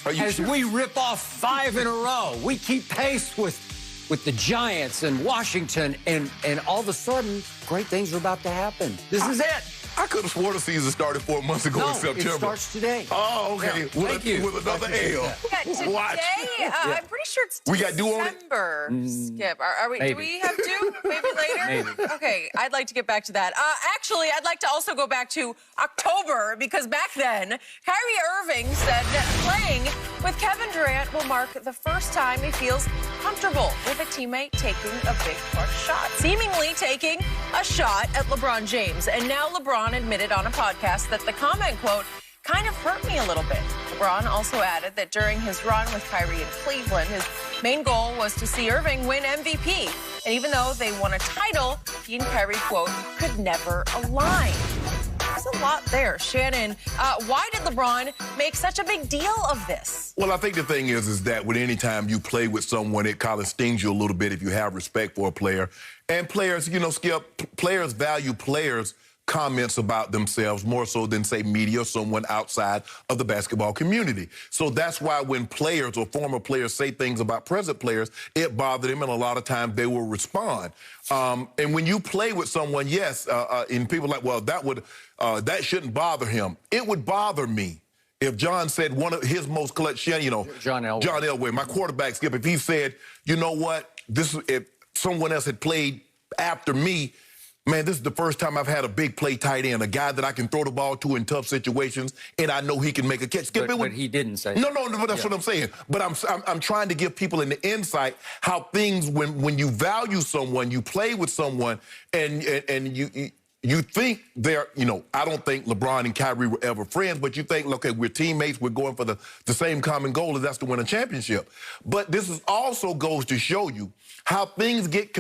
Are you as sure? we rip off 5 in a row. We keep pace with the Giants and Washington, and all of a sudden, great things are about to happen. This is it. I could have sworn the season started 4 months ago in September. It starts today. Oh, okay. Yeah. Thank you. With another L. Yeah, today, Watch. I'm pretty sure it's We got due on it? December, Skip. Are we? Maybe. Do we have due? Maybe later? Maybe. Okay, I'd like to get back to that. Actually, I'd like to also go back to October, because back then, Kyrie Irving said that playing with Kevin Durant will mark the first time he feels comfortable with a teammate taking a big clutch shot, seemingly taking a shot at LeBron James. And now LeBron admitted on a podcast that the comment, quote, kind of hurt me a little bit. LeBron also added that during his run with Kyrie in Cleveland, his main goal was to see Irving win MVP. And even though they won a title, he and Kyrie, quote, could never align. There's a lot there. Shannon, why did LeBron make such a big deal of this? Well, I think the thing is that with any time you play with someone, it kind of stings you a little bit if you have respect for a player. And players, you know, Skip, players value players' comments about themselves more so than, say, media or someone outside of the basketball community. So that's why when players or former players say things about present players, it bothers them, and a lot of times they will respond. And when you play with someone, yes, and people are like, well, that shouldn't bother him. It would bother me if John said one of his most clutch, you know, John Elway, my quarterback, Skip, if he said, you know what, if someone else had played after me, man, this is the first time I've had a big play tight end, a guy that I can throw the ball to in tough situations, and I know he can make a catch. Skip, but he didn't say no, but that's what I'm saying. But I'm trying to give people an insight how things, when you value someone, you play with someone, and you think they're, you know, I don't think LeBron and Kyrie were ever friends, but you think, okay, we're teammates, we're going for the same common goal, and that's to win a championship. But this is also goes to show you how things get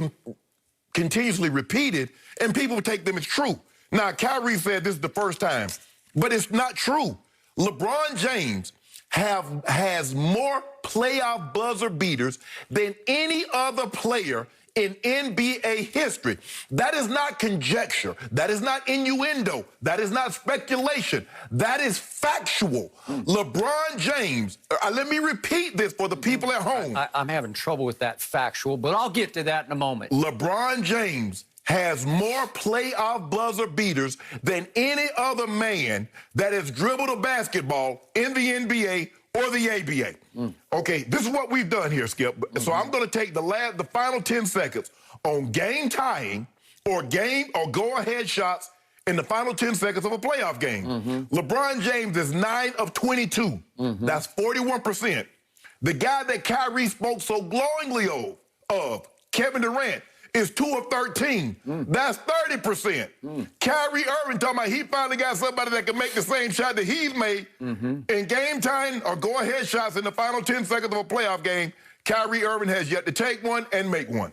continuously repeated, and people take them as true. Now, Kyrie said this is the first time, but it's not true. LeBron James has more playoff buzzer beaters than any other player in NBA history. That is not conjecture. That is not innuendo. That is not speculation. That is factual. LeBron James, let me repeat this for the people at home. I'm having trouble with that factual, but I'll get to that in a moment. LeBron James has more playoff buzzer beaters than any other man that has dribbled a basketball in the NBA or the ABA. Okay, this is what we've done here, Skip. So I'm going to take the final 10 seconds on game tying or go-ahead shots in the final 10 seconds of a playoff game. LeBron James is 9 of 22. That's 41%. The guy that Kyrie spoke so glowingly of, Kevin Durant, is 2 of 13. That's 30%. Kyrie Irving talking about he finally got somebody that can make the same shot that he's made in game time or go-ahead shots in the final 10 seconds of a playoff game. Kyrie Irving has yet to take one and make one.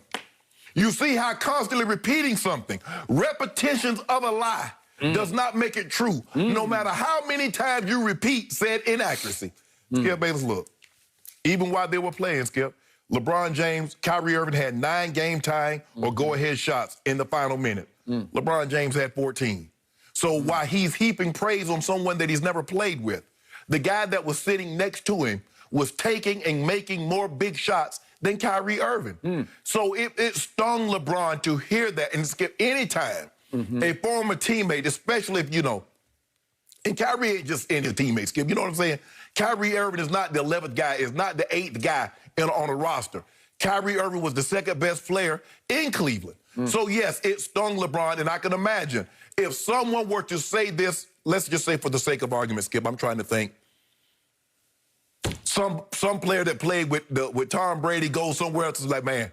You see how constantly repeating something, repetitions of a lie, does not make it true, no matter how many times you repeat said inaccuracy. Skip Bayless, look, even while they were playing, Skip, LeBron James, Kyrie Irving had 9 game-tying or go-ahead shots in the final minute. LeBron James had 14. So while he's heaping praise on someone that he's never played with, the guy that was sitting next to him was taking and making more big shots than Kyrie Irving. So it stung LeBron to hear that. And Skip, anytime a former teammate, especially if, you know, and Kyrie ain't just any teammate, Skip, you know what I'm saying? Kyrie Irving is not the 11th guy, is not the 8th guy on a roster. Kyrie Irving was the second best player in Cleveland. So, yes, it stung LeBron, and I can imagine if someone were to say this, let's just say for the sake of argument, Skip, I'm trying to think, some player that played with Tom Brady goes somewhere else is like, man,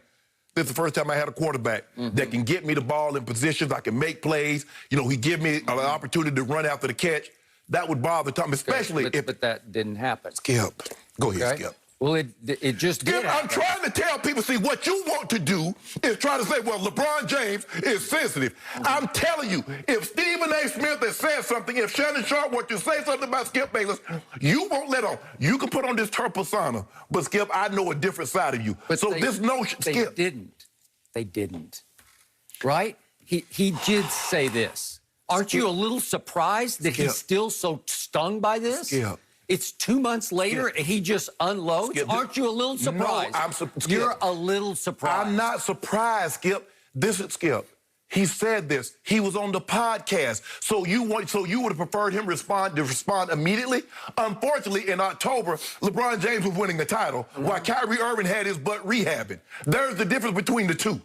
this is the first time I had a quarterback that can get me the ball in positions, I can make plays, you know, he give me an opportunity to run after the catch. That would bother Tom, especially if... But that didn't happen. Skip, go ahead, Skip. Well, it just did happen. I'm trying to tell people, see, what you want to do is try to say, well, LeBron James is sensitive. I'm telling you, if Stephen A. Smith has said something, if Shannon Sharp were to say something about Skip Bayless, you won't let on. You can put on this tough persona, but Skip, I know a different side of you. But so this notion, Skip. They didn't. Right? He did say this. Aren't you a little surprised that he's still so stung by this? Skip. It's 2 months later, and he just unloads? Skip, Aren't you a little surprised? No, Skip, you're a little surprised. I'm not surprised, Skip. This is Skip. He said this. He was on the podcast. So you would have preferred him respond immediately? Unfortunately, in October, LeBron James was winning the title while Kyrie Irving had his butt rehabbing. There's the difference between the two.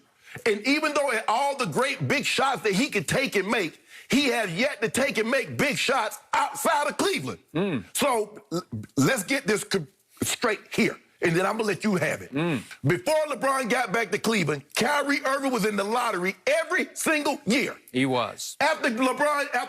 And even though at all the great big shots that he could take and make, he has yet to take and make big shots outside of Cleveland. So let's get this straight here. And then I'm going to let you have it. Before LeBron got back to Cleveland, Kyrie Irving was in the lottery every single year. He was. After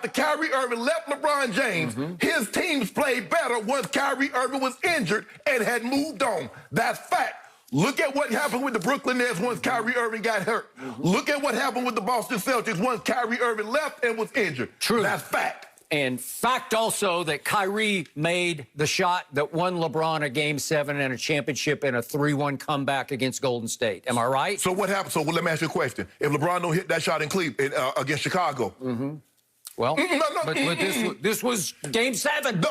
Kyrie Irving left LeBron James, his teams played better once Kyrie Irving was injured and had moved on. That's fact. Look at what happened with the Brooklyn Nets once Kyrie Irving got hurt. Look at what happened with the Boston Celtics once Kyrie Irving left and was injured. True. That's fact. And fact also that Kyrie made the shot that won LeBron a Game 7 and a championship in a 3-1 comeback against Golden State. Am I right? So what happened? So let me ask you a question. If LeBron don't hit that shot in Cleveland against Chicago. Well, but this was Game 7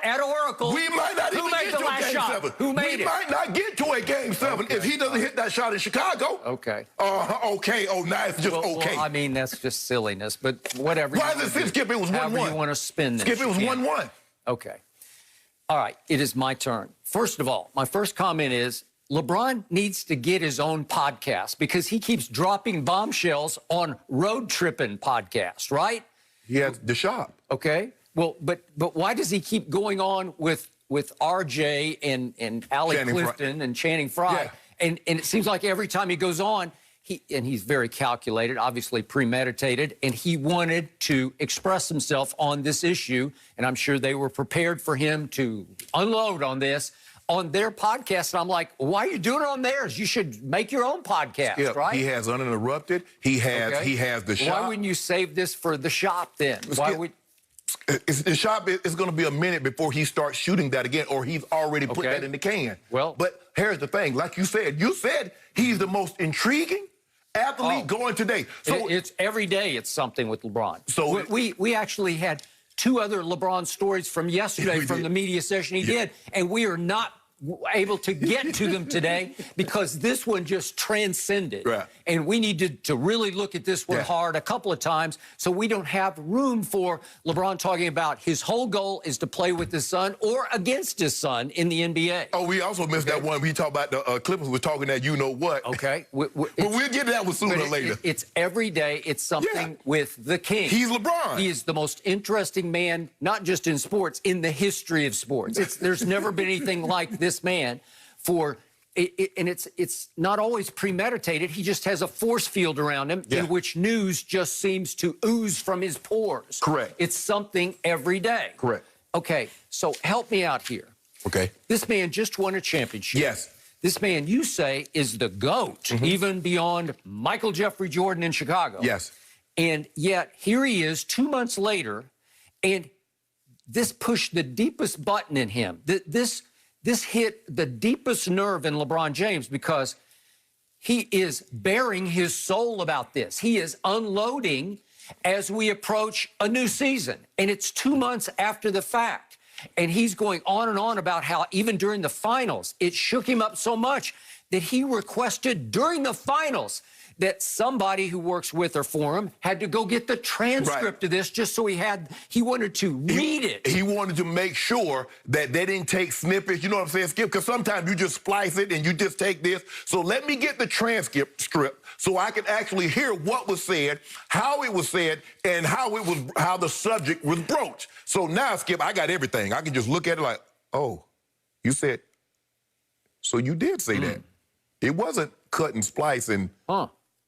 at Oracle. We might not even get to a Game 7. Who made it? We might not get to a Game 7 if he doesn't hit that shot in Chicago. Okay. Okay. Oh, now it's just okay. Well, I mean, that's just silliness, but whatever. Why does it Skip? It was 1-1. However you want to spin this. Skip, it was 1-1. Okay. All right, it is my turn. First of all, my first comment is LeBron needs to get his own podcast because he keeps dropping bombshells on Road Trippin' podcast, right? He has the shop. Okay. Well, but why does he keep going on with RJ and Allie Clifton and Channing Frye? Yeah. And it seems like every time he goes on, he's very calculated, obviously premeditated, and he wanted to express himself on this issue, and I'm sure they were prepared for him to unload on this on their podcast. And I'm like, why are you doing it on theirs? You should make your own podcast, right? He has Uninterrupted. He has the shop. Why wouldn't you save this for the shop then? The shop is going to be a minute before he starts shooting that again, or he's already put that in the can. Well, but here's the thing. Like you said he's the most intriguing athlete going today. So it's every day it's something with LeBron. So we actually had 2 other LeBron stories from yesterday from the media session he did, and we are not able to get to them today because this one just transcended. Right. And we need to really look at this one hard a couple of times so we don't have room for LeBron talking about his whole goal is to play with his son or against his son in the NBA. Oh, we also missed that one. We talked about the Clippers were talking that you-know-what. Okay. But we'll get to that one sooner or later. It's every day. It's something with the king. He's LeBron. He is the most interesting man, not just in sports, in the history of sports. There's never been anything like this man and it's not always premeditated. He just has a force field around him in which news just seems to ooze from his pores. Correct. It's something every day. Correct. Okay, so help me out here. Okay. This man just won a championship. Yes. This man, you say, is the GOAT, even beyond Michael Jeffrey Jordan in Chicago. Yes. And yet, here he is 2 months later, and this pushed the deepest button in him. This hit the deepest nerve in LeBron James because he is bearing his soul about this. He is unloading as we approach a new season, and it's 2 months after the fact. And he's going on and on about how even during the finals, it shook him up so much that he requested during the finals that somebody who works with or for him had to go get the transcript of this just so he wanted to read it. He wanted to make sure that they didn't take snippets, you know what I'm saying, Skip? Because sometimes you just splice it and you just take this. So let me get the transcript so I can actually hear what was said, how it was said, and how the subject was broached. So now, Skip, I got everything. I can just look at it like, oh, you said, so you did say that. It wasn't cut and splice and...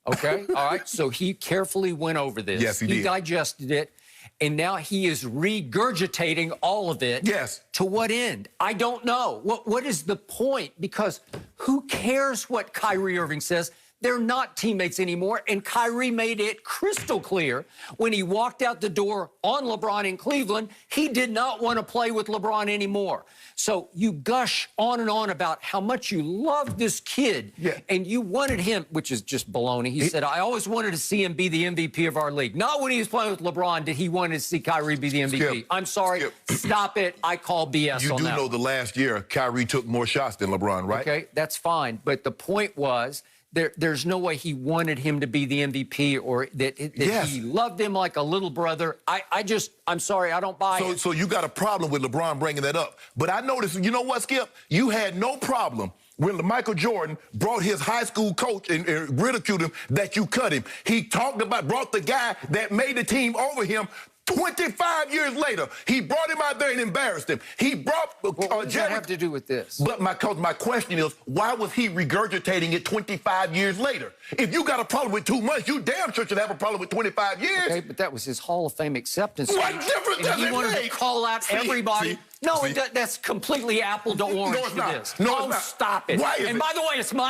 Okay, all right. So he carefully went over this. Yes, he did. He digested it, and now he is regurgitating all of it. Yes. To what end? I don't know. What is the point? Because who cares what Kyrie Irving says? They're not teammates anymore, and Kyrie made it crystal clear when he walked out the door on LeBron in Cleveland, he did not want to play with LeBron anymore. So you gush on and on about how much you love this kid, and you wanted him, which is just baloney. He said, I always wanted to see him be the MVP of our league. Not when he was playing with LeBron did he want to see Kyrie be the MVP. Skip, I'm sorry. Stop it. I call BS you on that. do know the last year, Kyrie took more shots than LeBron, right? Okay, that's fine. But the point was, there's no way he wanted him to be the MVP or that he loved him like a little brother. I'm sorry, I don't buy it. So you got a problem with LeBron bringing that up. But I noticed, you know what, Skip? You had no problem when Michael Jordan brought his high school coach and ridiculed him that you cut him. He brought the guy that made the team over him 25 years later. He brought him out there and embarrassed him. He brought what does that have to do with this? But my question is, why was he regurgitating it 25 years later? If you got a problem with 2 months, you damn sure should have a problem with 25 years. Okay, but that was his Hall of Fame acceptance What speech, difference does and he it wanted make? to call out everybody. That's completely apple to orange No, it's to not. this. No, it's Oh, not. stop it. Why is and it? by the way, it's my